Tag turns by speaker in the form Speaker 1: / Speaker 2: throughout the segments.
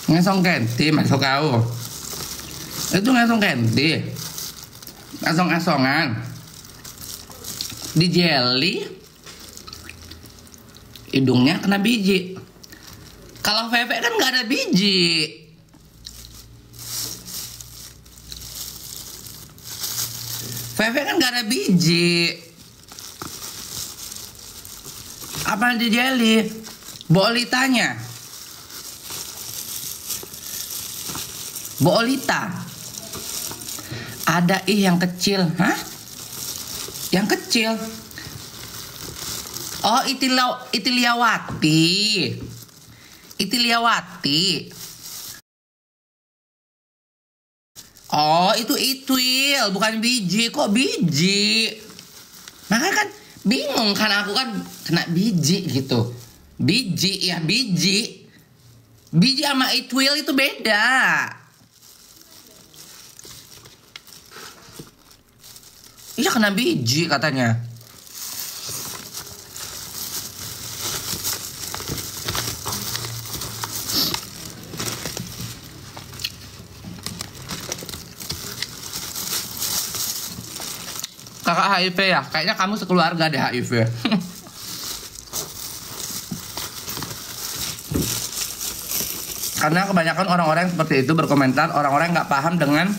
Speaker 1: Ngesong kenti masuk kau. Itu ngesong kenti. Asong-asongan. Di jelly hidungnya kena biji. Kalau Feve kan nggak ada biji. Feve kan nggak ada biji. Apa di jelly? Bolitanya. Bolita. Ada yang kecil, hah? Yang kecil. Oh, Itiliawati. Itiliawati. Oh, itu itwil, bukan biji. Kok biji? Makanya kan bingung kan aku kan kena biji gitu. Biji ya biji. Biji sama itwil itu beda. Iya kena biji katanya. Kakak HIV ya? Kayaknya kamu sekeluarga deh HIV. Karena kebanyakan orang-orang seperti itu berkomentar, orang-orang nggak paham dengan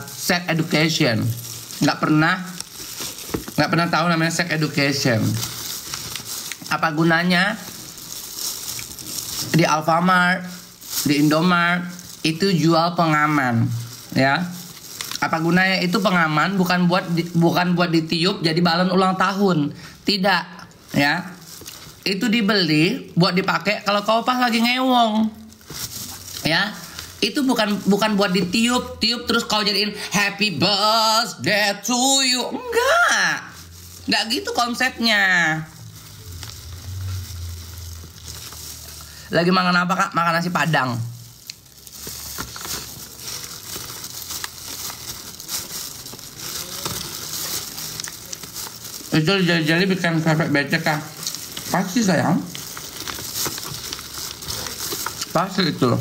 Speaker 1: sex education. Nggak pernah tahu namanya sex education. Apa gunanya di Alfamart, di Indomart itu jual pengaman, ya? Apa gunanya itu pengaman? Bukan buat ditiup jadi balon ulang tahun, tidak, ya? Itu dibeli buat dipakai kalau kau pas lagi ngewong, ya? Itu bukan buat ditiup terus kau jadiin happy birthday to you. Enggak gitu konsepnya. Lagi makan apa kak? Makan nasi padang. Itu jadi bikin Feve becek kak. Pasti sayang. Pasti itu.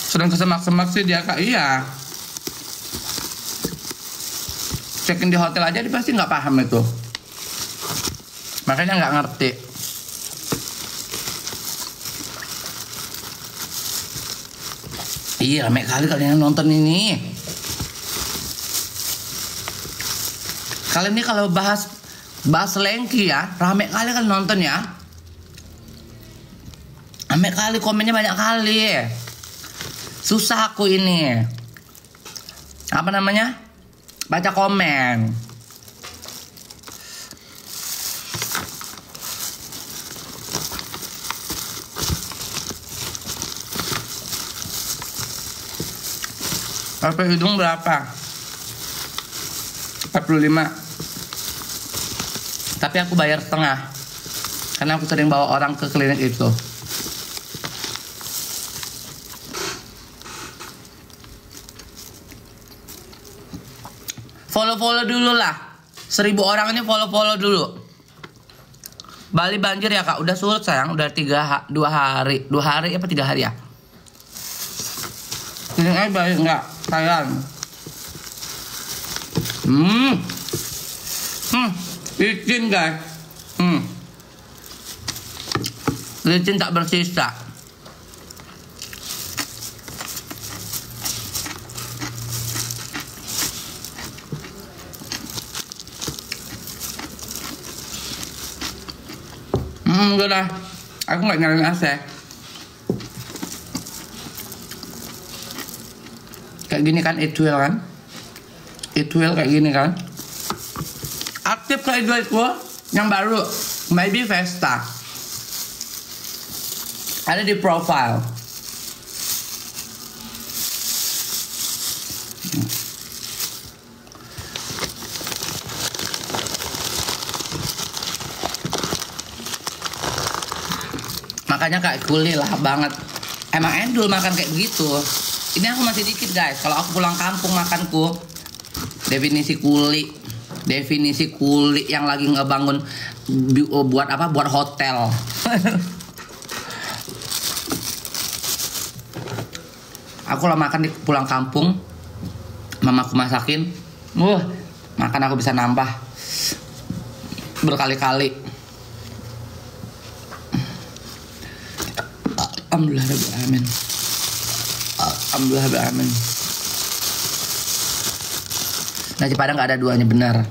Speaker 1: Sedang kesemak-semak sih dia kak. Iya. Check-in di hotel aja dia pasti nggak paham itu. Makanya nggak ngerti. Iya, rame kali kalian nonton ini. Kalian ini kalau bahas Lengki ya, rame kali kalian nonton ya. Rame kali, komennya banyak kali. Susah aku ini. Apa namanya? Baca komen. Harga hidung berapa? 45. Tapi aku bayar setengah. Karena aku sering bawa orang ke klinik itu. Follow dulu lah. 1000 orang ini follow dulu. Bali banjir ya kak. Udah surut sayang. Udah 2 hari. 2 hari apa 3 hari ya? Ini aja baik enggak? Sayang. Licin guys. Licin tak bersisa. Udah dah. Aku nggak nyalain AC. Kayak gini kan Itwil kan? Itwil kayak gini kan? Aktif kayak Itwilku yang baru, maybe Vesta. Ada di profile. Makanya kayak kuli lah banget. Emang endul makan kayak begitu. Ini aku masih dikit guys. Kalau aku pulang kampung makanku, definisi kuli yang lagi ngebangun buat apa? Buat hotel. Aku lah makan di pulang kampung, mamaku masakin, makan aku bisa nambah berkali-kali. Alhamdulillahirrahmanirrahim. Alhamdulillahirrahmanirrahim. Nasi Padang nggak ada duanya, benar.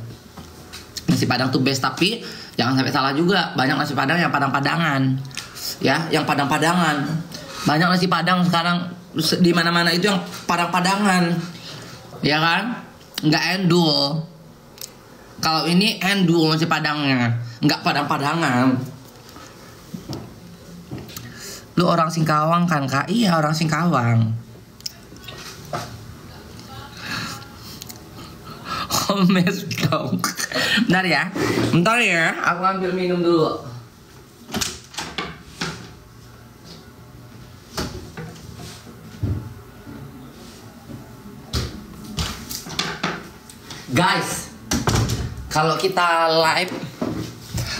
Speaker 1: Nasi Padang tuh best, tapi jangan sampai salah juga. Banyak nasi Padang yang padang-padangan, ya, yang padang-padangan. Banyak nasi Padang sekarang di mana-mana itu yang padang-padangan, ya kan? Nggak endul. Kalau ini endul nasi Padangnya, nggak padang-padangan. Lu orang Singkawang kan, Kak? Iya, orang Singkawang. Omes dong. Bentar ya. Bentar ya, aku ambil minum dulu. Guys, kalau kita live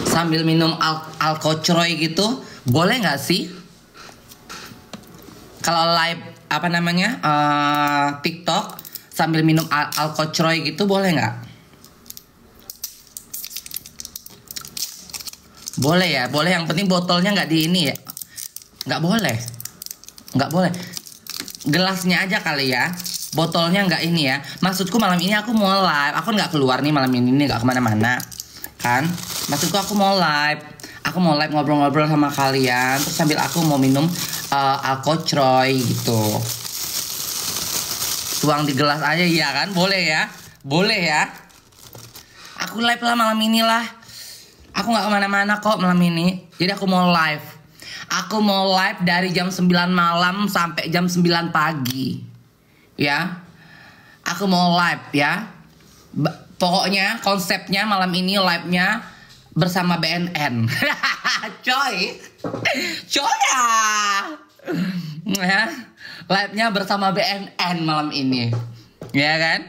Speaker 1: sambil minum alkocroy gitu, boleh nggak sih? Kalau live apa namanya TikTok sambil minum alkocroy gitu, boleh nggak? Boleh ya, boleh. Yang penting botolnya nggak di ini ya, nggak boleh, nggak boleh. Gelasnya aja kali ya. Botolnya nggak ini ya. Maksudku malam ini aku mau live. Aku nggak keluar nih malam ini, nggak kemana-mana kan. Maksudku aku mau live. Aku mau live ngobrol-ngobrol sama kalian. Terus sambil aku mau minum alkocroy gitu. Tuang di gelas aja ya kan. Boleh ya. Boleh ya. Aku live lah malam ini lah. Aku nggak kemana-mana kok malam ini. Jadi aku mau live. Aku mau live dari jam 9 malam sampai jam 9 pagi. Ya, aku mau live ya. Pokoknya konsepnya malam ini live-nya bersama BNN. Coy ya, live-nya bersama BNN malam ini, ya kan?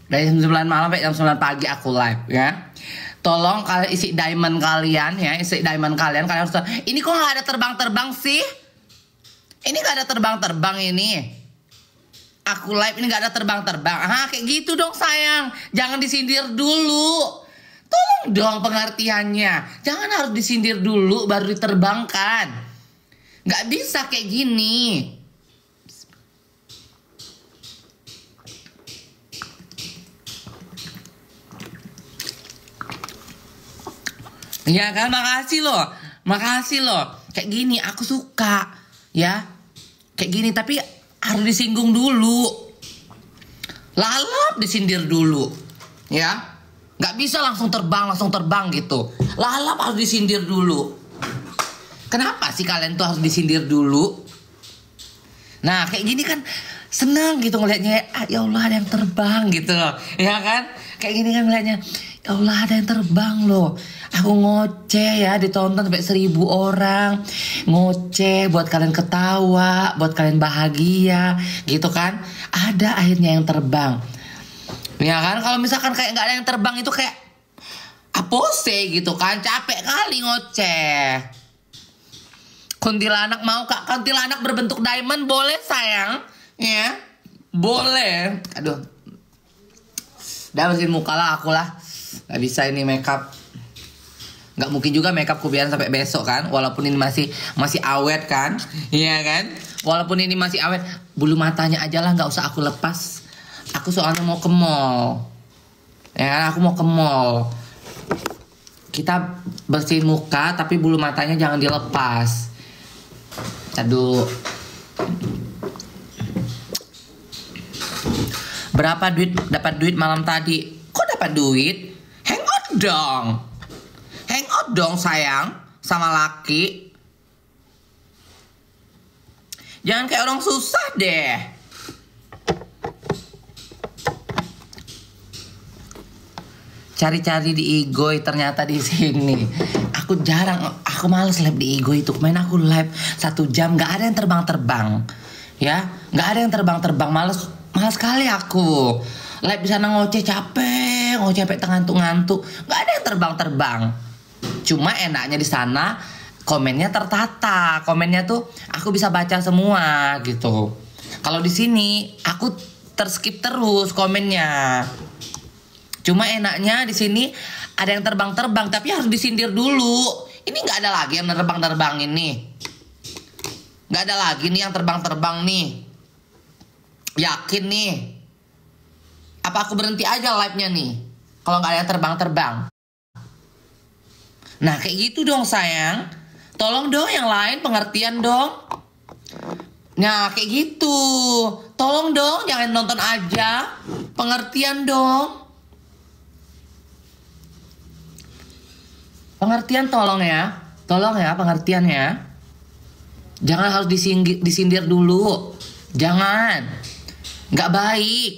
Speaker 1: Dari jam 9 malam sampai jam 9 pagi aku live ya. Tolong kalian isi diamond kalian ya, isi diamond kalian harus. Ini kok nggak ada terbang-terbang sih? Ini gak ada terbang-terbang ini. Aku live ini gak ada terbang-terbang. Kayak gitu dong sayang. Jangan disindir dulu. Tolong dong pengertiannya. Jangan harus disindir dulu baru diterbangkan. Gak bisa kayak gini. Ya kan, makasih loh. Makasih loh. Kayak gini aku suka. Ya. Kayak gini, tapi harus disinggung dulu. Lalap disindir dulu. Ya. Nggak bisa langsung terbang gitu. Lalap harus disindir dulu. Kenapa sih kalian tuh harus disindir dulu? Nah, kayak gini kan senang gitu ngelihatnya. Ya Allah ada yang terbang gitu loh. Ya kan? Kayak gini kan ngelihatnya. Ya Allah ada yang terbang loh. Aku ngoceh ya, ditonton sampai 1000 orang. Ngoceh buat kalian ketawa, buat kalian bahagia gitu kan. Ada akhirnya yang terbang. Ya kan, kalau misalkan kayak nggak ada yang terbang itu kayak apose gitu kan. Capek kali ngoceh. Kuntilanak mau Kak? Kuntilanak berbentuk diamond boleh sayang? Ya, boleh. Aduh. Udah bersihin muka lah aku lah. Gak bisa ini makeup. Gak mungkin juga makeup ku biarin sampai besok kan. Walaupun ini masih awet kan. Iya kan. Walaupun ini masih awet. Bulu matanya aja lah gak usah aku lepas. Aku soalnya mau ke mall. Ya kan, aku mau ke mall. Kita bersihin muka tapi bulu matanya jangan dilepas. Aduh. Berapa dapat duit malam tadi? Kok dapat duit? Hangout dong. Hangout dong sayang sama laki. Jangan kayak orang susah deh. Cari-cari di Igoi ternyata di sini. Aku males live di Igoi itu. Kemarin aku live 1 jam nggak ada yang terbang-terbang. Ya, nggak ada yang terbang-terbang. Males sekali aku. Live di sana ngoceh capek tengah ngantuk. Nggak ada yang terbang-terbang. Cuma enaknya di sana komennya tertata, komennya tuh aku bisa baca semua gitu. Kalau di sini aku terskip terus komennya. Cuma enaknya di sini ada yang terbang-terbang, tapi harus disindir dulu. Ini nggak ada lagi yang terbang-terbang ini. Nggak ada lagi nih yang terbang-terbang nih. Yakin nih. Apa aku berhenti aja live-nya nih? Kalau nggak ada yang terbang-terbang. Nah kayak gitu dong sayang. Tolong dong yang lain pengertian dong. Nah kayak gitu. Tolong dong jangan nonton aja. Pengertian dong. Pengertian tolong ya. Tolong ya pengertian ya. Jangan harus disindir dulu. Jangan. Nggak baik.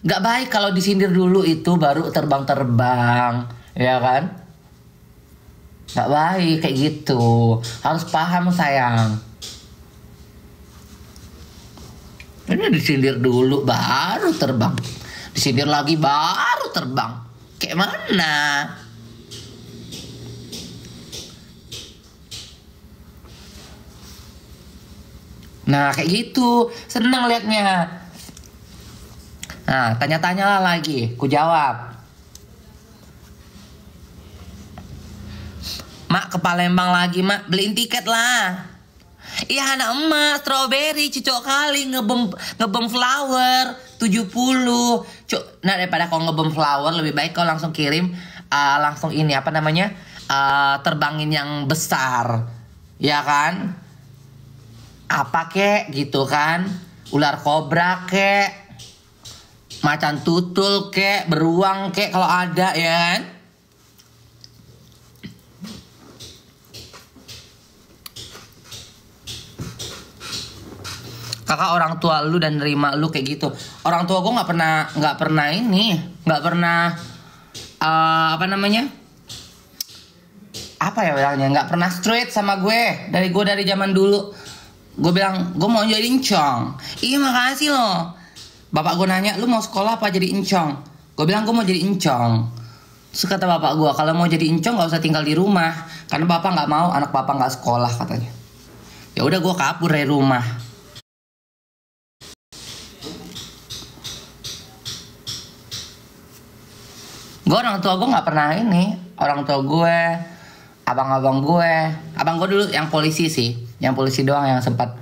Speaker 1: Nggak baik kalau disindir dulu itu baru terbang-terbang. Ya kan? Nggak baik kayak gitu. Harus paham sayang. Ini disindir dulu baru terbang. Disindir lagi baru terbang. Kayak mana? Nah kayak gitu. Seneng liatnya. Nah tanya-tanya lah lagi. Ku jawab. Mak ke Palembang lagi mak. Beliin tiket lah. Iya anak emak. Strawberry cocok kali. Ngebom flower 70. Nah daripada kau ngebom flower, lebih baik kau langsung kirim. Langsung ini apa namanya, terbangin yang besar. Ya kan. Apa kek gitu kan. Ular kobra kek, macan tutul kek, beruang kek kalau ada ya kan. Kakak orang tua lu dan nerima lu kayak gitu. Orang tua gue nggak pernah apa namanya, apa ya bilangnya, nggak pernah straight sama gue dari zaman dulu. Gue bilang gue mau jadi encong. Iya makasih loh. Bapak gue nanya lu mau sekolah apa jadi encong. Gue bilang gue mau jadi encong. Terus kata bapak gue kalau mau jadi encong nggak usah tinggal di rumah karena bapak nggak mau anak bapak nggak sekolah katanya. Ya udah gue kabur dari rumah. Gue orang tua gue nggak pernah ini. Orang tua gue, abang gue dulu yang polisi sih, yang polisi doang yang sempat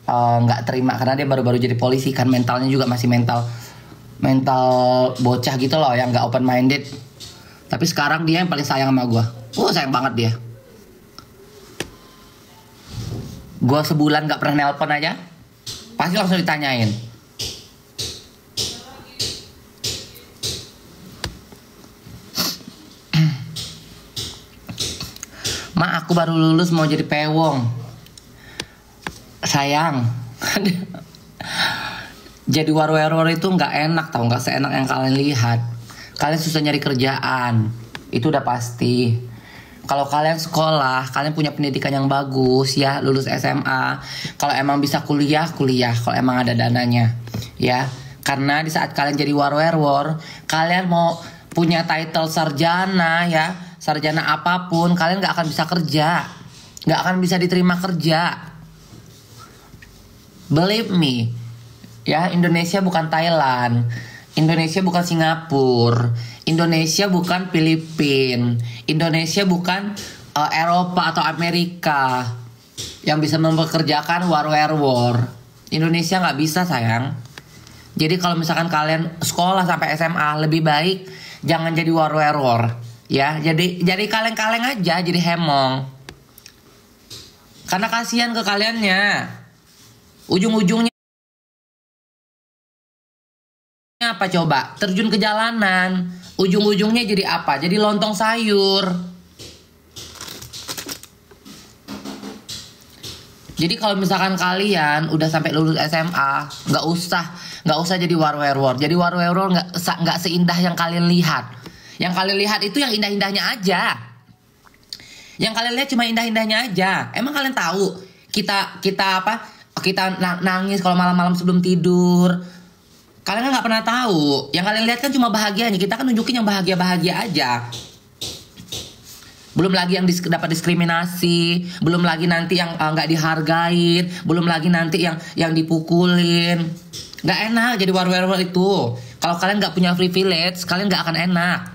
Speaker 1: nggak terima karena dia baru-baru jadi polisi kan, mentalnya juga masih mental bocah gitu loh, yang nggak open minded. Tapi sekarang dia yang paling sayang sama gue. Sayang banget dia. Gue sebulan nggak pernah nelpon aja, pasti langsung ditanyain. Ma aku baru lulus mau jadi pewong. Sayang. Jadi warwar itu nggak enak tau, nggak seenak yang kalian lihat. Kalian susah nyari kerjaan, itu udah pasti. Kalau kalian sekolah, kalian punya pendidikan yang bagus ya, lulus SMA. Kalau emang bisa kuliah, kalau emang ada dananya, ya. Karena di saat kalian jadi warwar, kalian mau punya title sarjana ya, sarjana apapun, kalian nggak akan bisa kerja, nggak akan bisa diterima kerja. Believe me, ya Indonesia bukan Thailand, Indonesia bukan Singapura, Indonesia bukan Filipina, Indonesia bukan Eropa atau Amerika yang bisa mempekerjakan war. Indonesia nggak bisa sayang. Jadi kalau misalkan kalian sekolah sampai SMA, lebih baik jangan jadi war. Ya, jadi kaleng-kaleng aja, jadi hemong. Karena kasihan ke kaliannya. Ujung-ujungnya apa coba? Terjun ke jalanan. Ujung-ujungnya jadi apa? Jadi lontong sayur. Jadi kalau misalkan kalian udah sampai lulus SMA, nggak usah jadi war. Jadi war nggak seindah yang kalian lihat. Yang kalian lihat itu yang indah-indahnya aja. Yang kalian lihat cuma indah-indahnya aja. Emang kalian tahu kita nangis kalau malam-malam sebelum tidur. Kalian kan nggak pernah tahu. Yang kalian lihat kan cuma bahagianya. Kita kan nunjukin yang bahagia-bahagia aja. Belum lagi yang dapat diskriminasi, belum lagi nanti yang nggak dihargain, belum lagi nanti yang dipukulin. Nggak enak jadi warrior itu. Kalau kalian nggak punya privilege, kalian nggak akan enak.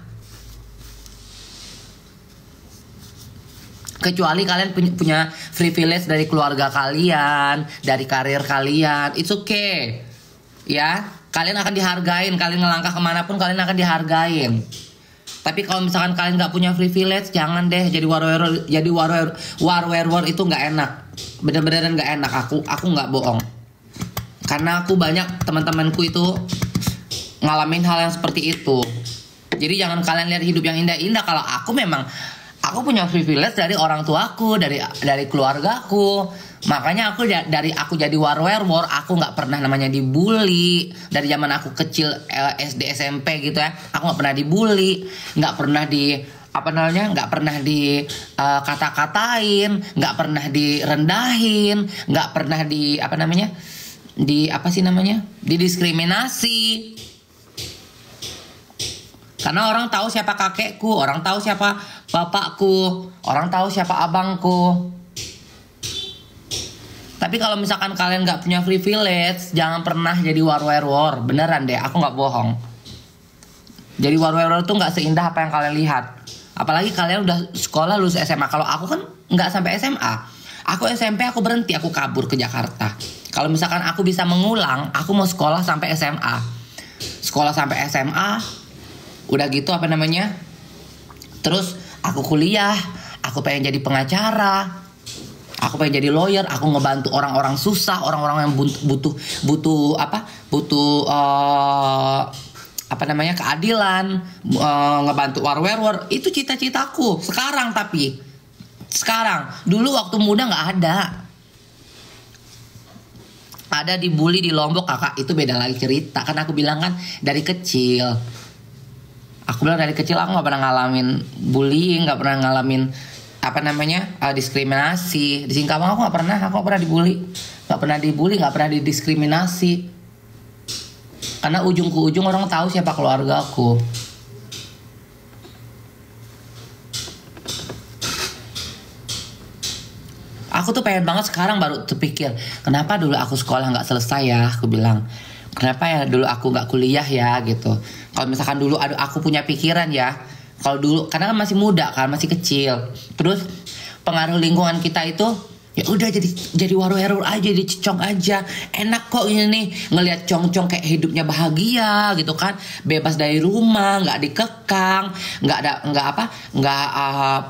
Speaker 1: Kecuali kalian punya privilege dari keluarga kalian, dari karir kalian, it's okay. Ya, kalian akan dihargain, kalian ngelangkah kemanapun kalian akan dihargain. Tapi kalau misalkan kalian nggak punya privilege, jangan deh jadi warrior itu nggak enak. Bener-bener nggak enak. Aku nggak bohong. Karena aku banyak teman-temanku itu ngalamin hal yang seperti itu. Jadi jangan kalian lihat hidup yang indah-indah. Kalau aku punya privilege dari orang tuaku, dari keluargaku. Makanya aku jadi warrior, aku nggak pernah namanya dibully. Dari zaman aku kecil SD SMP gitu ya, aku nggak pernah dibully, nggak pernah nggak pernah di kata-katain, nggak pernah direndahin, nggak pernah didiskriminasi. Karena orang tahu siapa kakekku, orang tahu siapa bapakku, orang tahu siapa abangku. Tapi kalau misalkan kalian nggak punya privilege, jangan pernah jadi warrior. Beneran deh, aku nggak bohong. Jadi warrior itu nggak seindah apa yang kalian lihat. Apalagi kalian udah sekolah lulus SMA. Kalau aku kan nggak sampai SMA. Aku SMP aku berhenti, aku kabur ke Jakarta. Kalau misalkan aku bisa mengulang, aku mau sekolah sampai SMA. Sekolah sampai SMA, udah gitu terus aku kuliah, aku pengen jadi pengacara. Aku pengen jadi lawyer, aku ngebantu orang-orang susah, orang-orang yang butuh keadilan, ngebantu warrior. Itu cita-citaku sekarang. Tapi sekarang, dulu waktu muda nggak ada dibully di Lombok, kakak, itu beda lagi cerita. Kan aku bilang kan dari kecil aku nggak pernah ngalamin bullying, nggak pernah ngalamin diskriminasi. Di Singkawang aku nggak pernah dibully, nggak pernah didiskriminasi. Karena ujung ke ujung orang tahu siapa keluarga aku. Aku tuh pengen banget sekarang baru terpikir, kenapa dulu aku sekolah nggak selesai ya? Aku bilang, kenapa ya dulu aku nggak kuliah ya gitu. Kalau misalkan dulu aku punya pikiran ya. Kalau dulu, karena kan masih muda kan, masih kecil. Terus pengaruh lingkungan kita itu, ya udah jadi warrior aja, jadi cong aja. Enak kok ini nih, ngelihat cong-cong kayak hidupnya bahagia gitu kan, bebas dari rumah, nggak dikekang,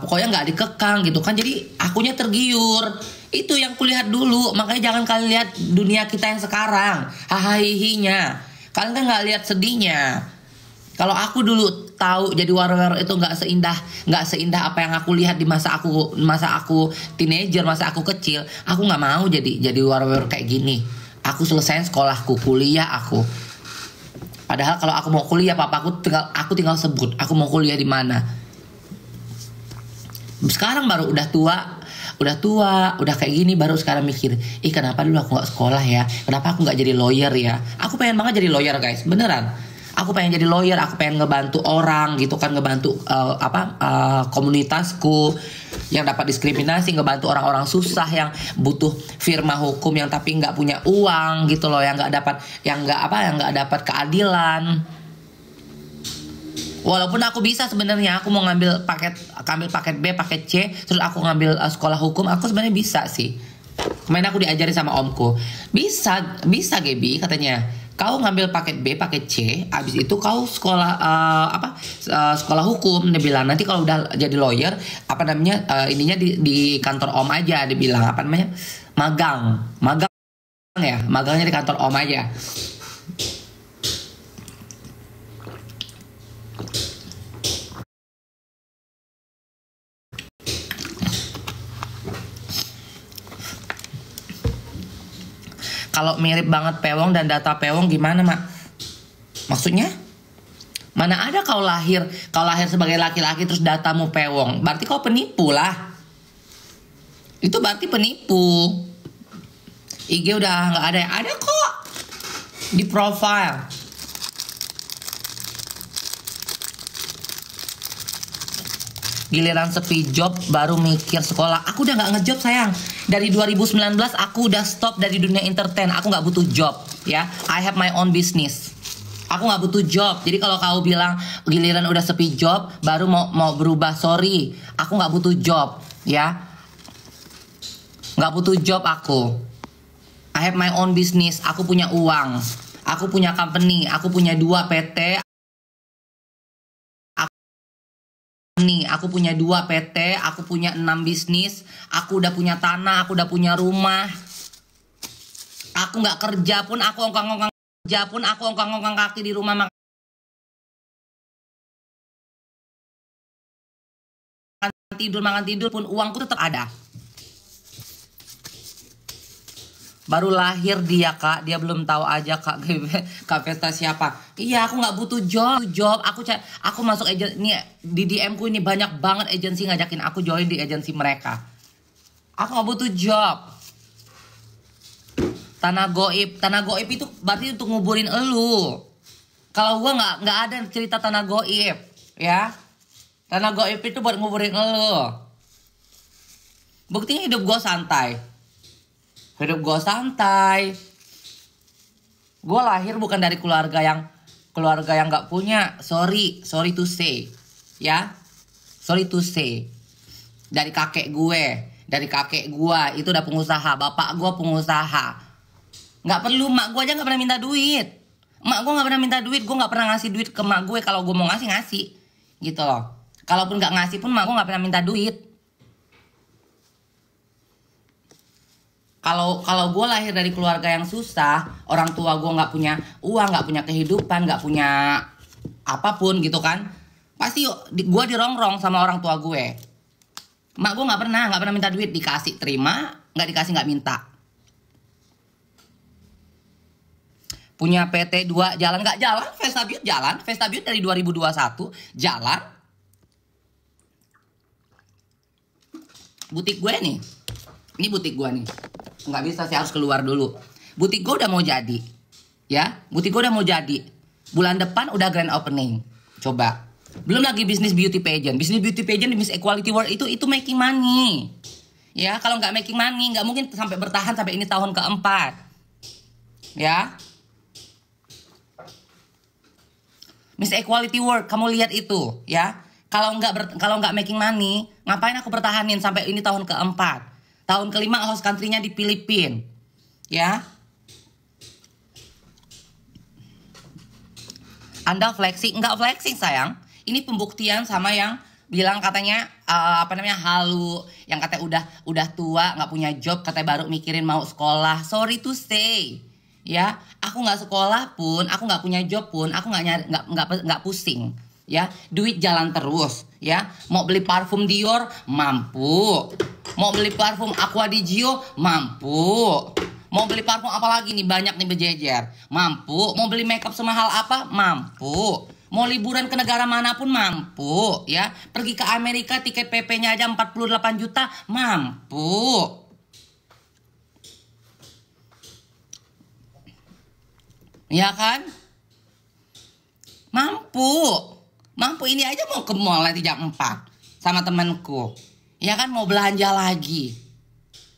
Speaker 1: pokoknya nggak dikekang gitu kan. Jadi akunya tergiur. Itu yang kulihat dulu. Makanya jangan kalian lihat dunia kita yang sekarang, hahaha. Kalian kan nggak lihat sedihnya. Kalau aku dulu tahu jadi warrior itu nggak seindah apa yang aku lihat di masa aku teenager, masa aku kecil. Aku nggak mau jadi warrior kayak gini. Aku selesai sekolahku, kuliah aku. Padahal kalau aku mau kuliah, papaku tinggal sebut aku mau kuliah di mana. Sekarang baru udah tua, udah kayak gini, baru sekarang mikir, kenapa dulu aku nggak sekolah ya? Kenapa aku nggak jadi lawyer ya? Aku pengen banget jadi lawyer, guys, beneran. Aku pengen jadi lawyer, aku pengen ngebantu orang gitu kan, ngebantu komunitasku yang dapat diskriminasi, ngebantu orang-orang susah yang butuh firma hukum yang tapi nggak punya uang gitu loh, yang nggak dapat keadilan. Walaupun aku bisa sebenarnya, aku mau ngambil paket B, paket C, terus aku ngambil sekolah hukum, aku sebenarnya bisa sih. Kemarin aku diajari sama omku, bisa Gaby katanya. Kau ngambil paket B, paket C, abis itu kau sekolah sekolah hukum. Dia bilang nanti kalau udah jadi lawyer, ininya di kantor om aja. Dia bilang magang ya, magangnya di kantor om aja. Kalau mirip banget pewong dan data pewong gimana, Mak? Maksudnya? Mana ada kau lahir sebagai laki-laki terus datamu pewong? Berarti kau penipu lah. Itu berarti penipu. IG udah nggak ada, ada kok di profile. Giliran sepi job baru mikir sekolah. Aku udah nggak ngejob sayang. Dari 2019 aku udah stop dari dunia entertain. Aku nggak butuh job ya. I have my own business. Aku nggak butuh job. Jadi kalau kau bilang giliran udah sepi job baru mau berubah, sorry. Aku nggak butuh job ya. Nggak butuh job aku. I have my own business. Aku punya uang. Aku punya company. Aku punya 2 PT. Aku punya 2 PT, aku punya 6 bisnis, aku udah punya tanah, aku udah punya rumah. Aku nggak kerja pun, aku ongkang-ongkang kerja pun, aku ongkang-ongkang kaki di rumah makan tidur pun uangku tetap ada. Baru lahir dia kak, dia belum tahu aja kak kak Vesta siapa. Iya aku nggak butuh job. Aku masuk agensi ini di DM ku ini banyak banget agensi ngajakin aku join di agensi mereka. Aku nggak butuh job. Tanah goib itu berarti untuk nguburin elu. Kalau gua nggak ada cerita tanah goib ya. Tanah goib itu buat nguburin elu. Buktinya hidup gua santai. Hidup gue santai. Gue lahir bukan dari keluarga yang nggak punya. Sorry to say, ya. Sorry to say. Dari kakek gue itu udah pengusaha. Bapak gue pengusaha. Nggak perlu, mak gue aja nggak pernah minta duit. Mak gue nggak pernah minta duit. Gue nggak pernah ngasih duit ke mak gue. Kalau gue mau ngasih, gitu loh. Kalaupun nggak ngasih pun mak gue nggak pernah minta duit. Kalau gue lahir dari keluarga yang susah, orang tua gue nggak punya uang, nggak punya kehidupan, nggak punya apapun gitu kan, pasti gue dirongrong sama orang tua gue. Mak gue nggak pernah minta duit, dikasih terima, nggak dikasih nggak minta. Punya PT 2 jalan nggak jalan, Vesta Beauty dari 2021 jalan. Butik gue nih, ini butik gue nih. Nggak bisa sih, harus keluar dulu. Butik gue udah mau jadi ya, butik gue udah mau jadi. Bulan depan udah grand opening. Coba, belum lagi bisnis beauty pageant di Miss Equality World itu making money ya. Kalau nggak making money nggak mungkin sampai bertahan sampai ini tahun keempat ya. Miss Equality World, kamu lihat itu ya. Kalau nggak making money, ngapain aku pertahanin sampai ini tahun keempat? Tahun kelima host country-nya di Filipina. Ya. Anda flexing, enggak flexing sayang. Ini pembuktian sama yang bilang katanya halu, yang katanya udah tua, nggak punya job, katanya baru mikirin mau sekolah. Sorry to say. Ya, aku nggak sekolah pun, aku nggak punya job pun, aku nggak pusing. Ya, duit jalan terus. Ya, mau beli parfum Dior mampu. Mau beli parfum Aqua di Gio mampu. Mau beli parfum apa lagi nih, banyak nih berjejer, mampu. Mau beli makeup semahal apa mampu. Mau liburan ke negara manapun mampu ya. Pergi ke Amerika tiket PP-nya aja 48 juta mampu. Ya kan? Mampu ini aja mau ke mall nanti jam 4 sama temanku. Ya kan, mau belanja lagi.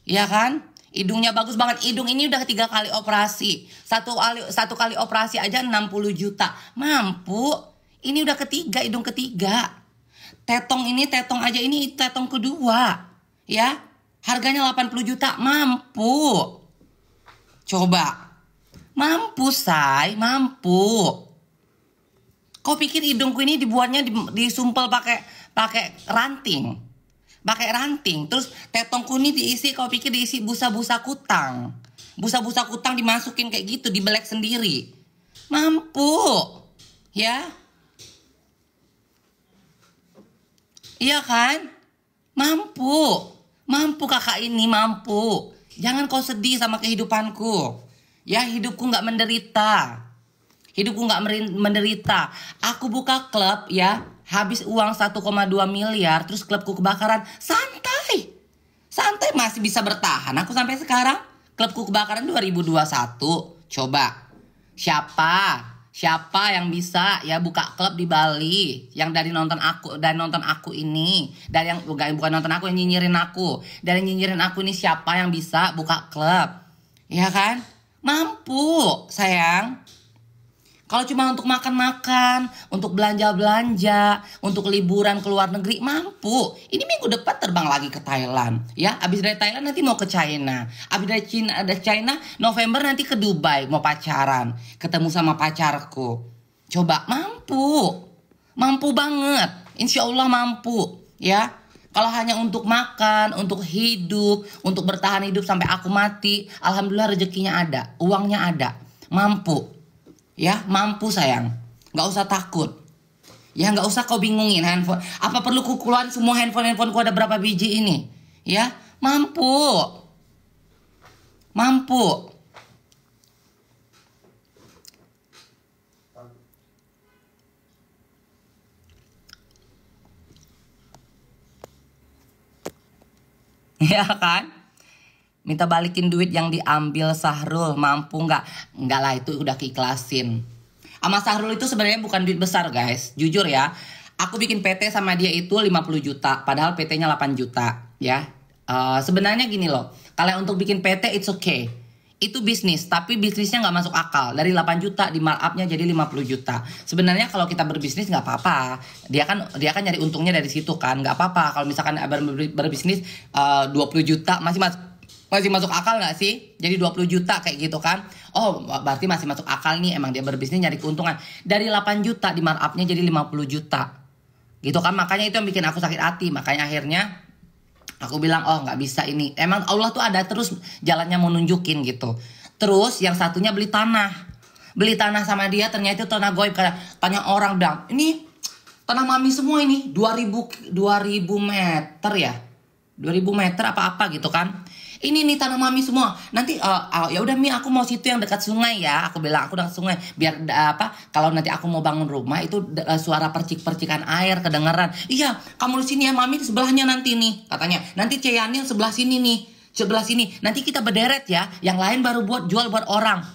Speaker 1: Ya kan? Hidungnya bagus banget. Hidung ini udah 3 kali operasi. Satu kali operasi aja 60 juta. Mampu. Ini udah ketiga, hidung ketiga. Tetong aja ini tetong kedua. Ya. Harganya 80 juta. Mampu. Coba. Mampu, say. Mampu. Kau pikir hidungku ini dibuatnya disumpel pakai ranting? Pakai ranting, terus tetongku ini diisi, kau pikir diisi busa-busa kutang. Busa-busa kutang dimasukin kayak gitu, dibelek sendiri. Mampu. Ya. Iya kan? Mampu. Mampu kakak ini, mampu. Jangan kau sedih sama kehidupanku. Ya, hidupku nggak menderita. Hidupku nggak menderita. Aku buka klub ya, habis uang 1,2 miliar, terus klubku kebakaran. Santai masih bisa bertahan. Aku sampai sekarang klubku kebakaran 2021. Coba, siapa Siapa yang bisa ya buka klub di Bali? Yang dari nonton aku ini, dari yang bukan nonton aku, yang nyinyirin aku. Dari nyinyirin aku ini siapa yang bisa buka klub? Ya kan? Mampu, sayang. Kalau cuma untuk makan-makan, untuk belanja-belanja, untuk liburan ke luar negeri, mampu. Ini minggu depan terbang lagi ke Thailand. Ya, abis dari Thailand nanti mau ke China. Abis dari China, November nanti ke Dubai mau pacaran. Ketemu sama pacarku. Coba, mampu. Mampu banget. Insya Allah mampu. Ya, kalau hanya untuk makan, untuk hidup, untuk bertahan hidup sampai aku mati, alhamdulillah rezekinya ada, uangnya ada. Mampu. Ya, mampu sayang. Gak usah takut. Ya, gak usah kau bingungin handphone. Apa perlu ku keluarin semua handphoneku ada berapa biji ini? Ya, mampu. Mampu. Ya kan? Minta balikin duit yang diambil Sahrul, mampu nggak? Nggak lah, itu udah keikhlasin. Sama Sahrul itu sebenarnya bukan duit besar guys, jujur ya. Aku bikin PT sama dia itu 50 juta, padahal PT-nya 8 juta ya. Sebenarnya gini loh, kalau untuk bikin PT it's okay. Itu bisnis, tapi bisnisnya nggak masuk akal. Dari 8 juta di markupnya jadi 50 juta. Sebenarnya kalau kita berbisnis nggak apa-apa. Dia kan nyari untungnya dari situ kan, nggak apa-apa. Kalau misalkan berbisnis 20 juta masih masuk akal nggak sih? Jadi 20 juta kayak gitu kan. Oh, berarti masih masuk akal nih. Emang dia berbisnis nyari keuntungan. Dari 8 juta di markupnya jadi 50 juta. Gitu kan. Makanya itu yang bikin aku sakit hati. Makanya akhirnya aku bilang, oh nggak bisa ini. Emang Allah tuh ada terus jalannya mau nunjukin gitu. Terus yang satunya beli tanah. Beli tanah sama dia ternyata itu tanah goib. Tanya orang bilang, ini tanah mami semua ini. 2000 meter ya. 2000 meter apa-apa gitu kan. Ini nih tanah mami semua. Nanti ya udah Mi, aku mau situ yang dekat sungai ya. Aku bilang aku dekat sungai biar kalau nanti aku mau bangun rumah itu suara percikan air kedengeran. Iya, kamu di sini ya Mami, di sebelahnya nanti nih katanya. Nanti Ceyani yang sebelah sini nih. Sebelah sini. Nanti kita berderet ya. Yang lain baru jual buat orang.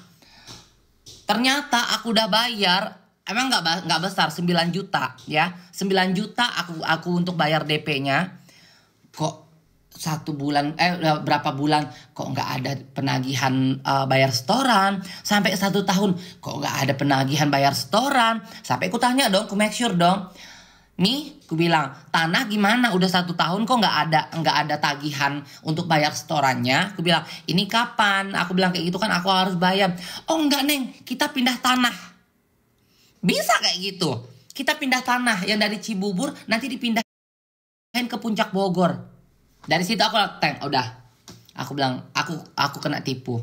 Speaker 1: Ternyata aku udah bayar. Emang nggak besar, 9 juta ya. 9 juta aku untuk bayar DP-nya. Kok berapa bulan kok nggak ada penagihan bayar setoran, sampai 1 tahun kok nggak ada penagihan bayar setoran, sampai aku tanya dong, aku make sure dong, nih aku bilang tanah gimana udah 1 tahun kok nggak ada tagihan untuk bayar setorannya. Aku bilang ini kapan, aku bilang kayak gitu kan aku harus bayar. Oh enggak Neng, kita pindah tanah. Bisa kayak gitu, kita pindah tanah yang dari Cibubur nanti dipindahin ke Puncak Bogor. Dari situ aku udah. Aku bilang, aku kena tipu.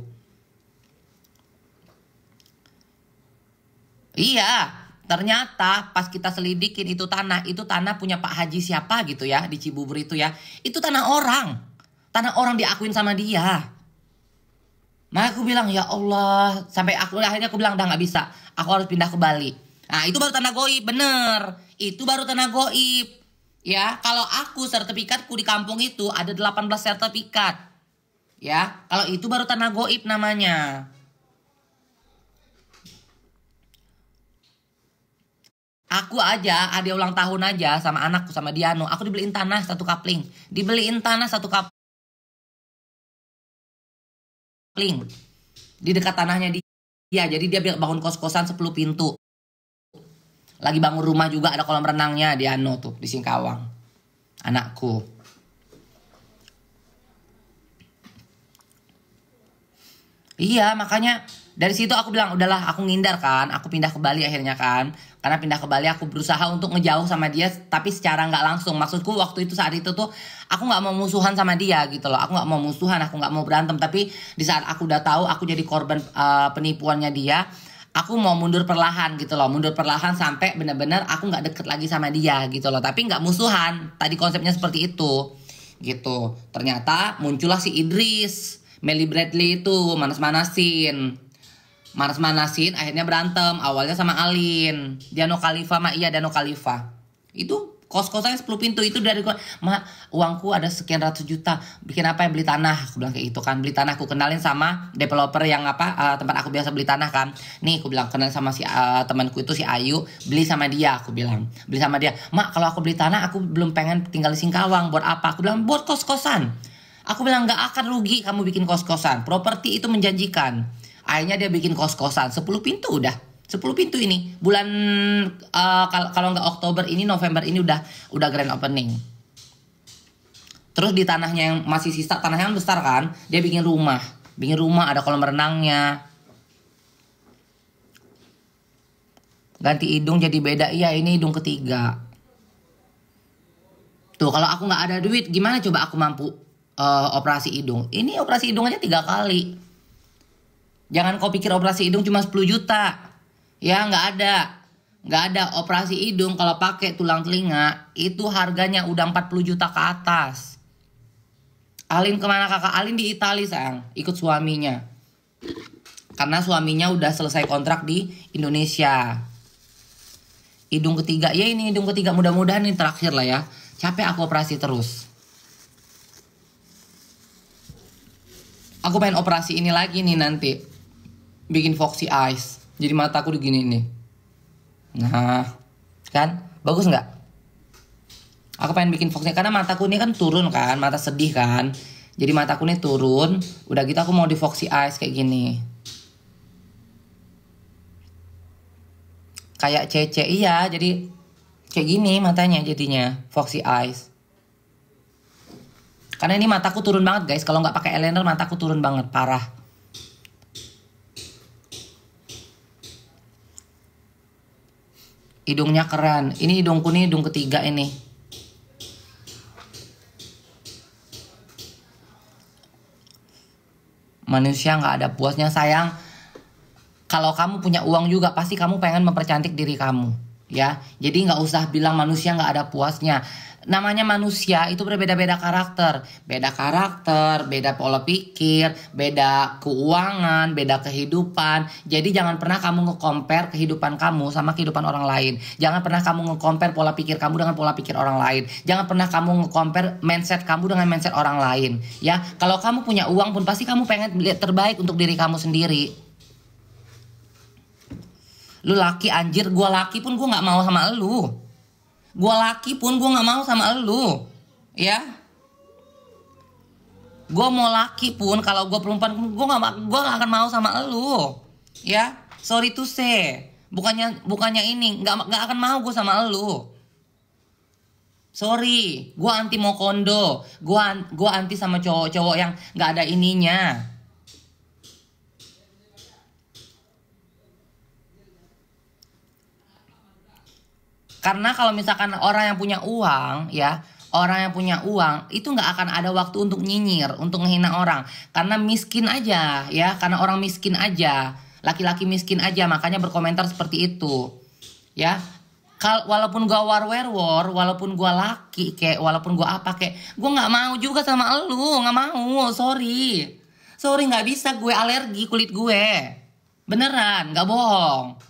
Speaker 1: Iya, ternyata pas kita selidikin itu tanah punya Pak Haji siapa gitu ya di Cibubur itu ya. Itu tanah orang. Tanah orang diakuin sama dia. Maka aku bilang, ya Allah, sampai akhirnya aku bilang udah nggak bisa. Aku harus pindah ke Bali. Nah, itu baru tanah goib, bener. Itu baru tanah goib. Ya, kalau aku sertifikatku di kampung itu ada 18 sertifikat. Ya, kalau itu baru tanah goib namanya. Aku aja, ada ulang tahun aja sama anakku, sama Diano. Aku dibeliin tanah 1 kapling. Dibeliin tanah 1 kapling. Di dekat tanahnya dia. Jadi dia bangun kos-kosan 10 pintu. Lagi bangun rumah juga, ada kolam renangnya Diano tuh di Singkawang. Anakku. Iya, makanya dari situ aku bilang udahlah, aku ngindar kan. Aku pindah ke Bali akhirnya kan. Karena pindah ke Bali aku berusaha untuk ngejauh sama dia, tapi secara nggak langsung. Maksudku waktu itu saat itu tuh aku nggak mau musuhan sama dia gitu loh. Aku nggak mau musuhan, aku nggak mau berantem. Tapi di saat aku udah tahu aku jadi korban penipuannya dia, aku mau mundur perlahan gitu loh. Mundur perlahan sampai benar-benar aku nggak deket lagi sama dia gitu loh. Tapi nggak musuhan. Tadi konsepnya seperti itu. Gitu. Ternyata muncullah si Idris. Melly Bradley itu manas-manasin. Manas-manasin akhirnya berantem. Awalnya sama Alin. Dano Khalifa Dano Khalifa. Itu Kos-kosan 10 pintu itu dari gua, "Mak, uangku ada sekian ratus juta. Bikin apa ya? Beli tanah." Aku bilang kayak gitu kan. Beli tanah, aku kenalin sama developer yang tempat aku biasa beli tanah kan. Nih, aku bilang kenalin sama si temanku itu si Ayu, beli sama dia, aku bilang. Beli sama dia. "Mak, kalau aku beli tanah aku belum pengen tinggal di Singkawang. Buat apa?" Aku bilang, "Buat kos-kosan." Aku bilang nggak akan rugi kamu bikin kos-kosan. Properti itu menjanjikan. Akhirnya dia bikin kos-kosan 10 pintu udah. 10 pintu ini bulan kalau nggak Oktober ini, November ini udah grand opening. Terus di tanahnya yang masih sisa, tanahnya kan besar kan, dia bikin rumah ada kolam renangnya. Ganti hidung jadi beda, iya ini hidung ketiga. Tuh kalau aku nggak ada duit gimana coba aku mampu operasi hidung? Ini operasi hidung aja 3 kali. Jangan kau pikir operasi hidung cuma 10 juta. Ya nggak ada operasi hidung kalau pakai tulang telinga itu harganya udah 40 juta ke atas. Alin kemana kakak? Alin di Itali sayang, ikut suaminya. Karena suaminya udah selesai kontrak di Indonesia. Hidung ketiga, ya ini hidung ketiga, mudah-mudahan ini terakhir lah ya. Capek aku operasi terus. Aku pengen operasi ini lagi nih nanti. Bikin Foxy Eyes. Jadi mataku begini nih. Nah, kan? Bagus nggak? Aku pengen bikin Foxy, karena mataku ini kan turun kan, mata sedih kan. Jadi mataku ini turun. Udah gitu aku mau di Foxy Eyes kayak gini. Kayak Cece, iya. Jadi kayak gini matanya jadinya, Foxy Eyes. Karena ini mataku turun banget guys. Kalau nggak pakai eyeliner mataku turun banget, parah. Hidungnya keren. Ini hidungku nih, hidung ketiga ini. Manusia nggak ada puasnya sayang. Kalau kamu punya uang juga pasti kamu pengen mempercantik diri kamu, ya. Jadi nggak usah bilang manusia nggak ada puasnya. Namanya manusia itu berbeda-beda karakter, beda pola pikir, beda keuangan, beda kehidupan. Jadi jangan pernah kamu nge-compare kehidupan kamu sama kehidupan orang lain. Jangan pernah kamu nge-compare pola pikir kamu dengan pola pikir orang lain. Jangan pernah kamu nge-compare mindset kamu dengan mindset orang lain. Ya, kalau kamu punya uang pun pasti kamu pengen lihat terbaik untuk diri kamu sendiri. Lu laki anjir, gua laki pun gua nggak mau sama lu. Gua laki pun gue nggak mau sama elu, ya. Gue mau laki pun kalau gue perempuan gue nggak akan mau sama elu, ya. Sorry to say, bukannya ini nggak akan mau gue sama elu. Sorry, gue anti mau kondo, gue anti sama cowok-cowok yang nggak ada ininya. Karena kalau misalkan orang yang punya uang, ya, orang yang punya uang itu nggak akan ada waktu untuk nyinyir, untuk ngehina orang. Karena miskin aja, ya, karena orang miskin aja, laki-laki miskin aja, makanya berkomentar seperti itu, ya. Walaupun gua werewolf, walaupun gua laki, walaupun gua apa gua nggak mau juga sama elu, nggak mau, sorry, nggak bisa, gue alergi kulit gue, beneran, nggak bohong.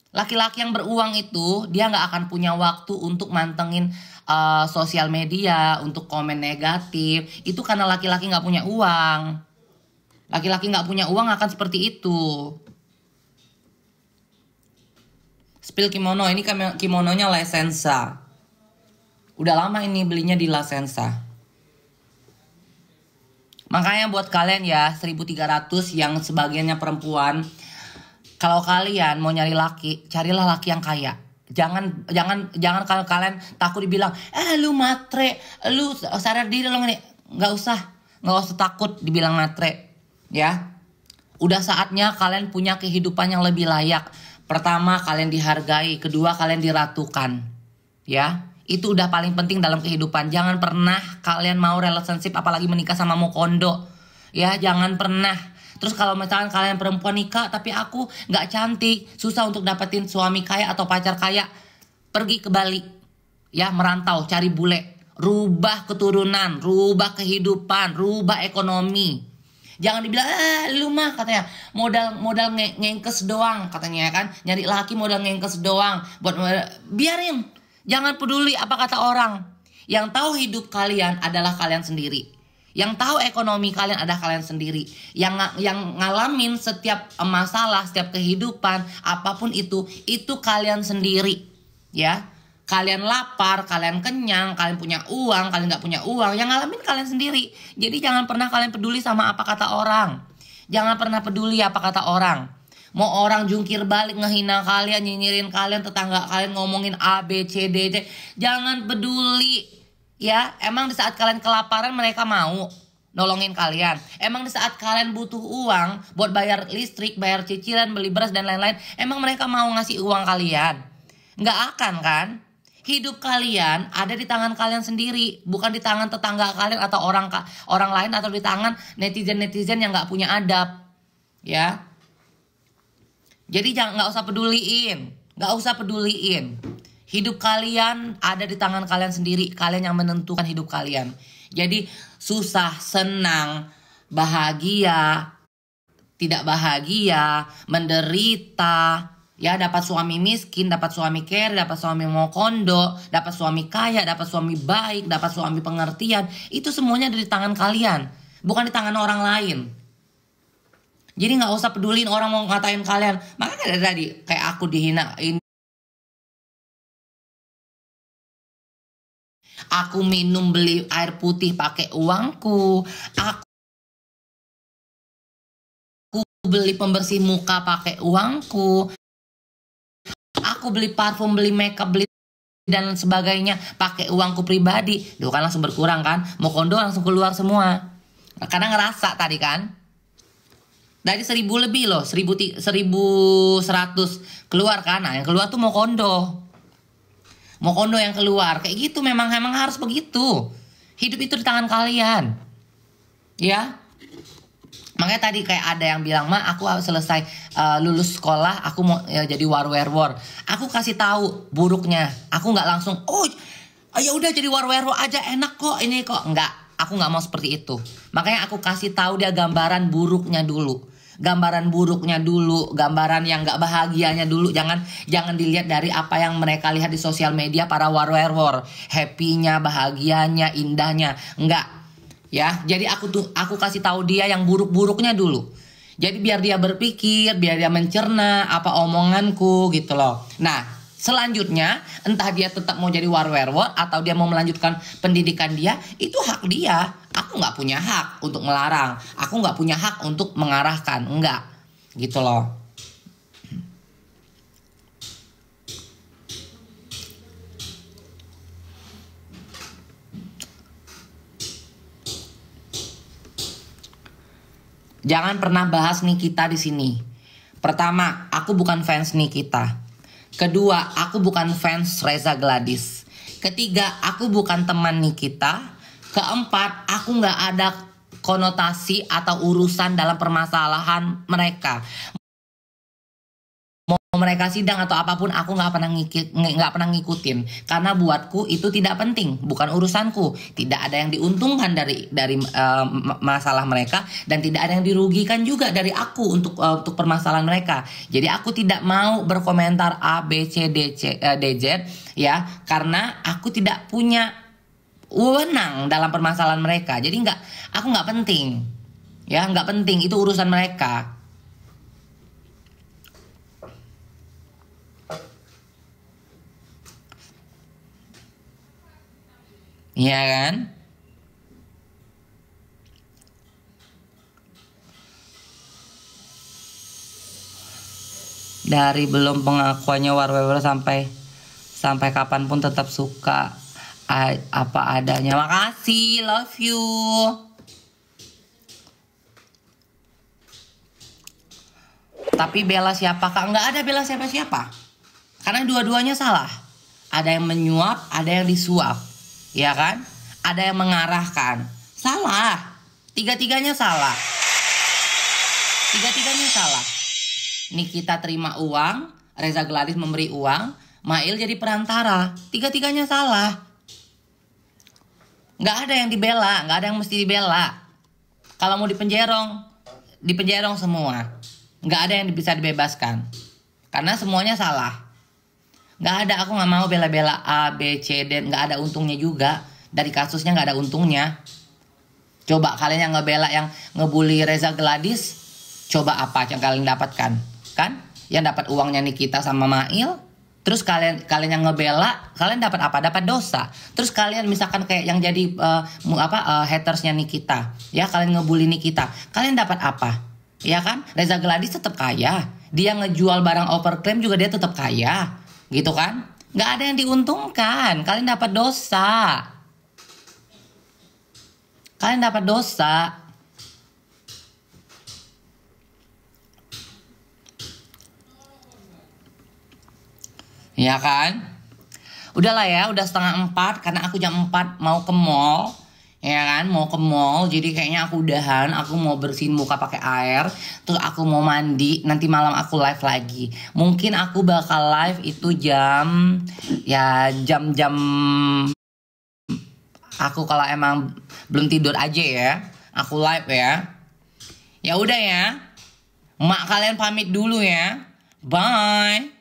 Speaker 1: Laki-laki yang beruang itu dia nggak akan punya waktu untuk mantengin sosial media, untuk komen negatif. Itu karena laki-laki nggak punya uang. Laki-laki nggak punya uang akan seperti itu. Spill kimono, ini kimononya La Senza. Udah lama ini belinya di La Senza. Makanya buat kalian ya 1.300 yang sebagiannya perempuan, kalau kalian mau nyari laki, carilah laki yang kaya. Jangan kalau kalian takut dibilang, lu matre, lu sadar diri lo nggak usah takut dibilang matre, ya. Udah saatnya kalian punya kehidupan yang lebih layak. Pertama, kalian dihargai, kedua kalian diratukan, ya. Itu udah paling penting dalam kehidupan. Jangan pernah kalian mau relationship apalagi menikah sama mau kondo, ya. Jangan pernah. Terus kalau misalkan kalian perempuan nikah tapi aku nggak cantik, susah untuk dapetin suami kaya atau pacar kaya, pergi ke Bali, ya, merantau, cari bule, rubah keturunan, rubah kehidupan, rubah ekonomi, Jangan dibilang, lu mah katanya modal ngengkes doang katanya kan. Nyari laki modal ngengkes doang. Biarin. Jangan peduli apa kata orang. Yang tahu hidup kalian adalah kalian sendiri. Yang tahu ekonomi kalian adalah kalian sendiri. Yang ngalamin setiap masalah, setiap kehidupan, apapun itu kalian sendiri. Ya. Kalian lapar, kalian kenyang, kalian punya uang, kalian nggak punya uang, yang ngalamin kalian sendiri. Jadi jangan pernah kalian peduli sama apa kata orang. Jangan pernah peduli apa kata orang. Mau orang jungkir balik ngehina kalian, nyinyirin kalian, tetangga kalian ngomongin A, B, C, D, C. Jangan peduli. Ya, emang di saat kalian kelaparan mereka mau nolongin kalian. Emang di saat kalian butuh uang buat bayar listrik, bayar cicilan, beli beras dan lain-lain, emang mereka mau ngasih uang kalian? Nggak akan kan? Hidup kalian ada di tangan kalian sendiri, bukan di tangan tetangga kalian atau orang lain, atau di tangan netizen yang nggak punya adab, ya. Jadi nggak usah peduliin. Hidup kalian ada di tangan kalian sendiri, kalian yang menentukan hidup kalian. Jadi susah, senang, bahagia, tidak bahagia, menderita. Ya, dapat suami miskin, dapat suami care, dapat suami mau kondo, dapat suami kaya, dapat suami baik, dapat suami pengertian. Itu semuanya ada di tangan kalian, bukan di tangan orang lain. Jadi nggak usah pedulin orang mau ngatain kalian. Makanya dari tadi kayak aku dihinain. Aku minum beli air putih pakai uangku. Aku beli pembersih muka pakai uangku. Aku beli parfum, beli makeup, beli dan sebagainya pakai uangku pribadi. Duh kan langsung berkurang kan. Mau kondo langsung keluar semua. Karena ngerasa tadi kan. Dari 1000 lebih loh. 1100 keluar kan. Nah yang keluar tuh mau kondo. Mau kondo yang keluar. Kayak gitu memang harus begitu. Hidup itu di tangan kalian. Ya. Makanya tadi kayak ada yang bilang, "Ma, aku selesai lulus sekolah, aku mau jadi warwerwor." Aku kasih tahu buruknya. Aku nggak langsung, "Oh, ya udah jadi warwerwor aja, enak kok ini kok." Nggak, aku nggak mau seperti itu. Makanya aku kasih tahu dia gambaran buruknya dulu. Gambaran buruknya dulu, gambaran yang nggak bahagianya dulu. Jangan dilihat dari apa yang mereka lihat di sosial media para warwerwor. Happy-nya, bahagianya, indahnya. Enggak. Ya, jadi aku kasih tahu dia yang buruk-buruknya dulu. Jadi biar dia berpikir, biar dia mencerna apa omonganku gitu loh. Nah, selanjutnya entah dia tetap mau jadi warwerwor atau dia mau melanjutkan pendidikan dia, itu hak dia. Aku nggak punya hak untuk melarang. Aku nggak punya hak untuk mengarahkan, enggak. Gitu loh. Jangan pernah bahas Nikita di sini. Pertama, aku bukan fans Nikita. Kedua, aku bukan fans Reza Gladys. Ketiga, aku bukan teman Nikita. Keempat, aku nggak ada konotasi atau urusan dalam permasalahan mereka. Mau mereka sidang atau apapun, aku nggak pernah ngikutin, karena buatku itu tidak penting, bukan urusanku. Tidak ada yang diuntungkan dari masalah mereka, dan tidak ada yang dirugikan juga dari aku untuk permasalahan mereka. Jadi aku tidak mau berkomentar A, B, C, D, Z ya, karena aku tidak punya wewenang dalam permasalahan mereka. Jadi aku nggak penting, ya nggak penting, itu urusan mereka. Iya kan? Dari belum pengakuannya warwewer sampai kapanpun tetap suka apa adanya. Makasih, love you. Tapi bela siapa? Kak, nggak ada bela siapa-siapa. Karena dua-duanya salah. Ada yang menyuap, ada yang disuap. Ya kan? Ada yang mengarahkan. Salah. Tiga-tiganya salah. Tiga-tiganya salah. Nikita terima uang, Reza Gladys memberi uang, Mail jadi perantara. Tiga-tiganya salah. Nggak ada yang dibela, nggak ada yang mesti dibela. Kalau mau dipenjerong semua. Nggak ada yang bisa dibebaskan. Karena semuanya salah. Nggak ada, aku nggak mau bela-bela A, B, C, D. Nggak ada untungnya juga. Dari kasusnya nggak ada untungnya. Coba kalian yang ngebela, yang ngebully Reza Gladys, coba apa yang kalian dapatkan? Kan? Yang dapat uangnya Nikita sama Mail. Terus kalian yang ngebela, kalian dapat apa? Dapat dosa. Terus kalian misalkan kayak yang jadi hatersnya Nikita, ya kalian ngebully Nikita, kalian dapat apa? Ya kan? Reza Gladys tetap kaya. Dia ngejual barang overclaim juga dia tetap kaya. Gitu kan? Nggak ada yang diuntungkan. Kalian dapat dosa. Kalian dapat dosa. Ya kan? Udahlah ya, udah 3:30 karena aku jam 4 mau ke mall. Ya kan, mau ke mall. Jadi kayaknya aku udahan, aku mau bersihin muka pakai air, terus aku mau mandi, nanti malam aku live lagi. Mungkin aku bakal live itu jam aku kalau emang belum tidur aja ya. Aku live ya. Ya udah ya. Mak kalian pamit dulu ya. Bye.